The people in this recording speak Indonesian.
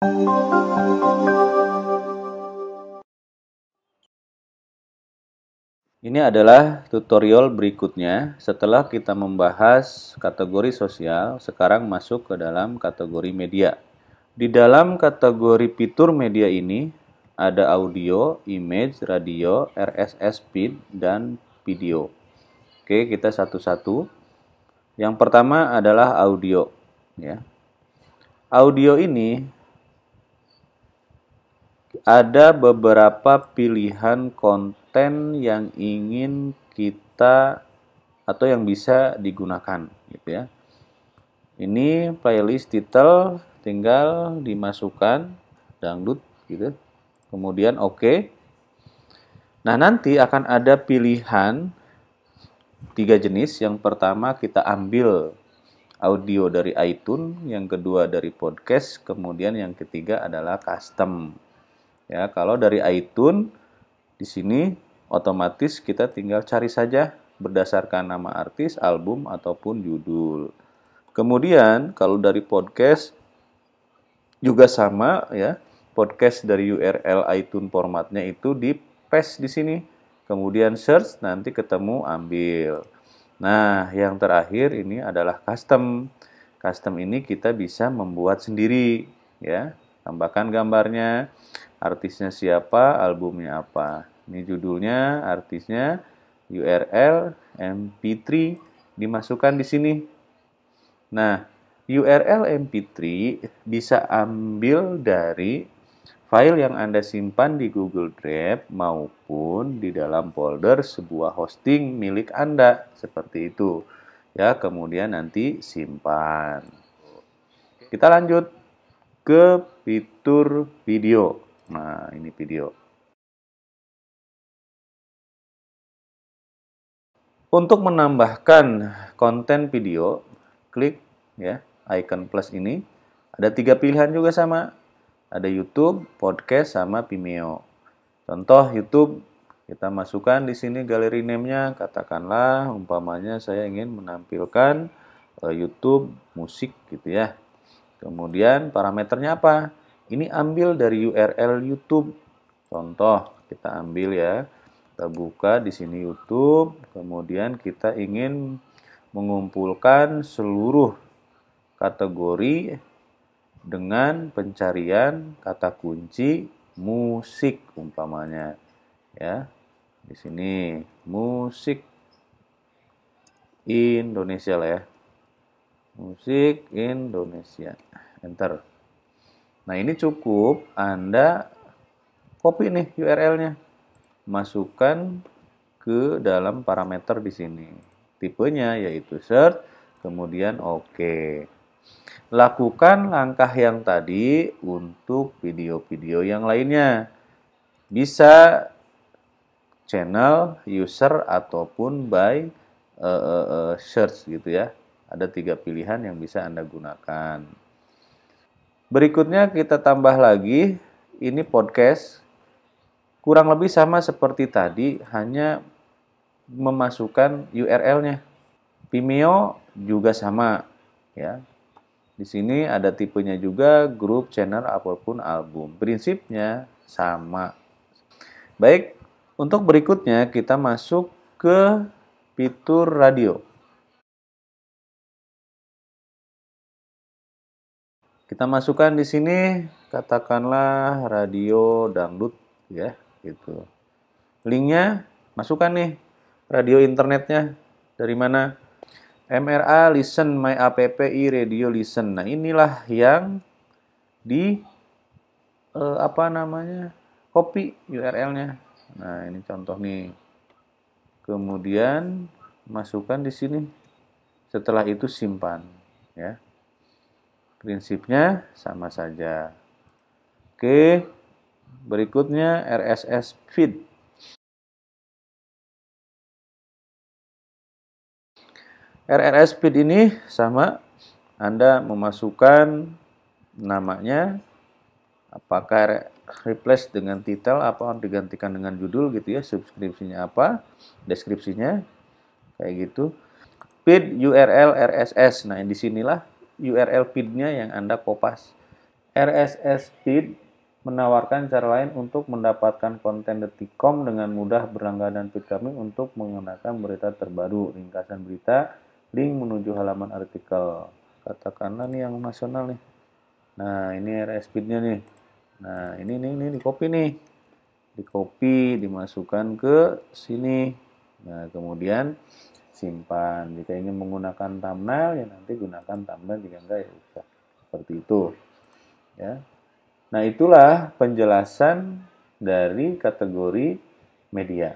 Ini adalah tutorial berikutnya. Setelah kita membahas kategori sosial, sekarang masuk ke dalam kategori media. Di dalam kategori fitur media ini, ada audio, image, radio, RSS feed, dan video. Oke, kita satu-satu. Yang pertama adalah audio. Ya. Audio ini ada beberapa pilihan konten yang ingin kita atau yang bisa digunakan gitu ya. Ini playlist title tinggal dimasukkan dangdut gitu. Kemudian oke. Nah, nanti akan ada pilihan 3 jenis. Yang pertama kita ambil audio dari iTunes, yang kedua dari podcast, kemudian yang ketiga adalah custom. Ya, kalau dari iTunes di sini otomatis kita tinggal cari saja berdasarkan nama artis, album ataupun judul. Kemudian kalau dari podcast juga sama ya. Podcast dari URL iTunes formatnya itu di paste di sini. Kemudian search, nanti ketemu ambil. Nah, yang terakhir ini adalah custom. Custom ini kita bisa membuat sendiri ya. Tambahkan gambarnya, artisnya siapa, albumnya apa. Ini judulnya, artisnya, URL, MP3 dimasukkan di sini. Nah, URL MP3 bisa ambil dari file yang Anda simpan di Google Drive maupun di dalam folder sebuah hosting milik Anda, seperti itu. Ya, kemudian nanti simpan. Kita lanjut ke fitur video. Nah, ini video. Untuk menambahkan konten video, klik ya icon plus ini. Ada 3 pilihan juga sama. Ada YouTube, podcast, sama Vimeo. Contoh YouTube, kita masukkan di sini galeri name-nya. Katakanlah umpamanya saya ingin menampilkan YouTube musik gitu ya. Kemudian parameternya apa? Ini ambil dari URL YouTube. Contoh, kita ambil ya. Kita buka di sini YouTube, kemudian kita ingin mengumpulkan seluruh kategori dengan pencarian kata kunci musik umpamanya ya. Di sini musik Indonesia lah ya. Musik Indonesia. Enter. Nah, ini cukup Anda copy nih URL-nya. Masukkan ke dalam parameter di sini. Tipenya yaitu search, kemudian oke. Lakukan langkah yang tadi untuk video-video yang lainnya. Bisa channel, user, ataupun by search gitu ya. Ada 3 pilihan yang bisa Anda gunakan. Berikutnya kita tambah lagi, ini podcast. Kurang lebih sama seperti tadi, hanya memasukkan URL-nya. Vimeo juga sama ya. Di sini ada tipenya juga, grup, channel, apapun album. Prinsipnya sama. Baik, untuk berikutnya kita masuk ke fitur radio. Kita masukkan di sini, katakanlah radio dangdut ya, gitu. Linknya masukkan nih, radio internetnya dari mana? MRA Listen My App Radio Listen. Nah, inilah yang di copy URL-nya. Nah, ini contoh nih. Kemudian masukkan di sini. Setelah itu simpan ya. Prinsipnya sama saja. Oke. Berikutnya RSS feed. RSS feed ini sama, Anda memasukkan namanya, apakah replace dengan title, apa digantikan dengan judul gitu ya, subskripsinya apa, deskripsinya, kayak gitu. Feed URL RSS, nah disinilah URL feed-nya yang Anda kopas. RSS Feed menawarkan cara lain untuk mendapatkan konten Detikcom dengan mudah. Berlangganan feed kami untuk menggunakan berita terbaru, ringkasan berita, link menuju halaman artikel. Katakanlah nih yang nasional nih. Nah, ini RSS Feed-nya nih. Nah, ini di copy nih. Di copy, dimasukkan ke sini. Nah, kemudian simpan. Jika ingin menggunakan thumbnail, ya nanti gunakan thumbnail. Jika enggak, ya usah. Seperti itu. Ya. Nah, itulah penjelasan dari kategori media.